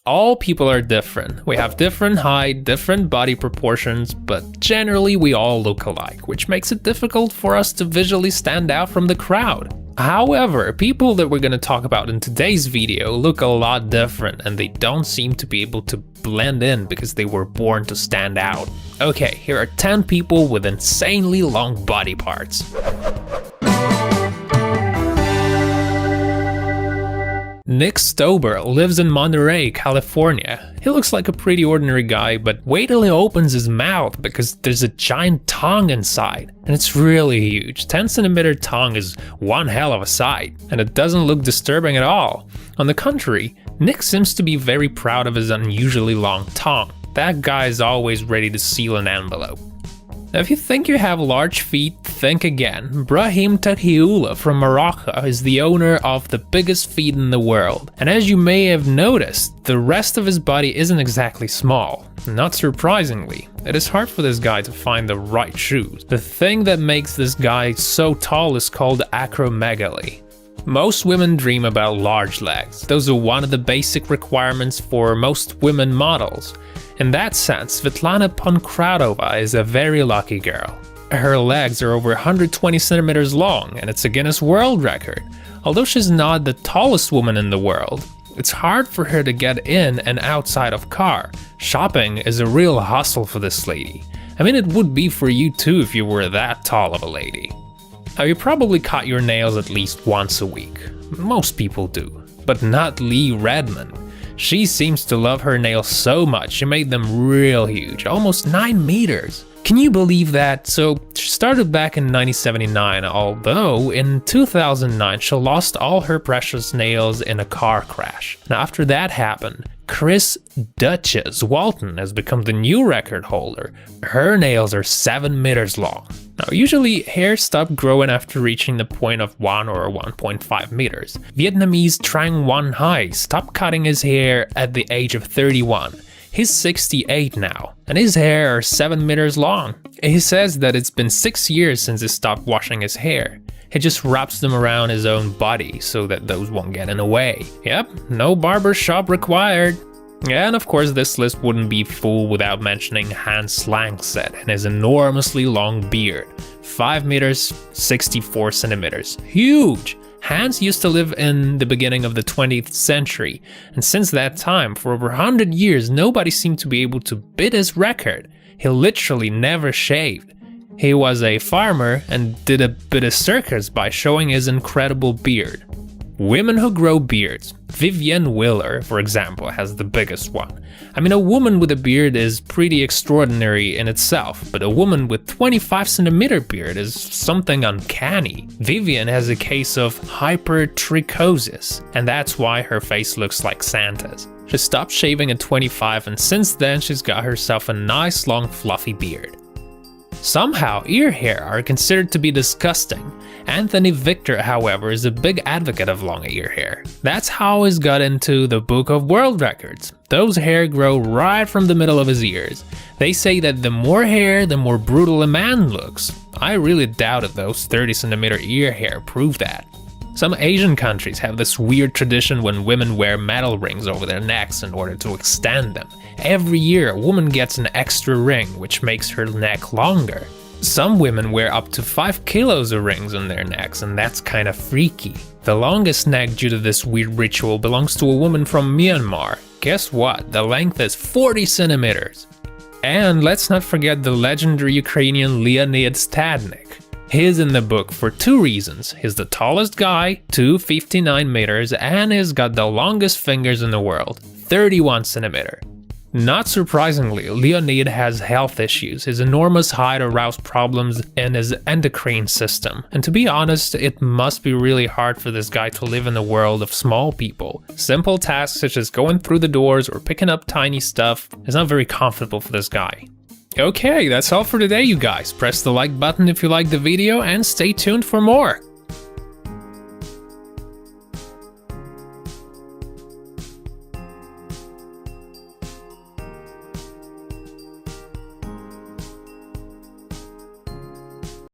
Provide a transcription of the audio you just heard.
All people are different. We have different height, different body proportions, but generally we all look alike, which makes it difficult for us to visually stand out from the crowd. However, people that we're going to talk about in today's video look a lot different, and they don't seem to be able to blend in because they were born to stand out. Okay, here are 10 people with insanely long body parts. Nick Stober lives in Monterey, California. He looks like a pretty ordinary guy, but wait till he opens his mouth because there's a giant tongue inside. And it's really huge. 10cm tongue is one hell of a sight, and it doesn't look disturbing at all. On the contrary, Nick seems to be very proud of his unusually long tongue. That guy is always ready to seal an envelope. Now, if you think you have large feet, think again. Brahim Takhiula from Morocco is the owner of the biggest feet in the world. And as you may have noticed, the rest of his body isn't exactly small. Not surprisingly, it is hard for this guy to find the right shoes. The thing that makes this guy so tall is called acromegaly. Most women dream about large legs. Those are one of the basic requirements for most women models. In that sense, Svetlana Pankratova is a very lucky girl. Her legs are over 120 centimeters long, and it's a Guinness World Record. Although she's not the tallest woman in the world, it's hard for her to get in and outside of car. Shopping is a real hustle for this lady. I mean, it would be for you too if you were that tall of a lady. Now, you probably cut your nails at least once a week. Most people do, but not Lee Redmond. She seems to love her nails so much she made them real huge, almost 9 meters. Can you believe that? So she started back in 1979, although in 2009 she lost all her precious nails in a car crash. Now after that happened, Chris Duchess Walton has become the new record holder. Her nails are 7 meters long. Now usually hair stopped growing after reaching the point of 1 or 1.5 meters. Vietnamese Trang Van Hai stopped cutting his hair at the age of 31. He's 68 now, and his hair are 7 meters long. He says that it's been 6 years since he stopped washing his hair. He just wraps them around his own body so that those won't get in the way. Yep, no barber shop required. And of course this list wouldn't be full without mentioning Hans Langseth and his enormously long beard. 5 meters, 64 centimeters. Huge! Hans used to live in the beginning of the 20th century, and since that time, for over 100 years, nobody seemed to be able to beat his record. He literally never shaved. He was a farmer and did a bit of circus by showing his incredible beard. Women who grow beards. Vivienne Willer, for example, has the biggest one. I mean, a woman with a beard is pretty extraordinary in itself, but a woman with 25cm beard is something uncanny. Vivienne has a case of hypertrichosis, and that's why her face looks like Santa's. She stopped shaving at 25, and since then she's got herself a nice long fluffy beard. Somehow, ear hair are considered to be disgusting. Anthony Victor, however, is a big advocate of long ear hair. That's how he's got into the Book of World Records. Those hair grow right from the middle of his ears. They say that the more hair, the more brutal a man looks. I really doubt if those 30cm ear hair prove that. Some Asian countries have this weird tradition when women wear metal rings over their necks in order to extend them. Every year a woman gets an extra ring, which makes her neck longer. Some women wear up to 5 kilos of rings on their necks, and that's kinda freaky. The longest neck due to this weird ritual belongs to a woman from Myanmar. Guess what? The length is 40 centimeters. And let's not forget the legendary Ukrainian Leonid Stadnik. He's in the book for 2 reasons. He's the tallest guy, 259 meters, and he's got the longest fingers in the world, 31 centimeters. Not surprisingly, Leonid has health issues. His enormous height aroused problems in his endocrine system. And to be honest, it must be really hard for this guy to live in the world of small people. Simple tasks such as going through the doors or picking up tiny stuff is not very comfortable for this guy. Okay, that's all for today, you guys. Press the like button if you liked the video and stay tuned for more.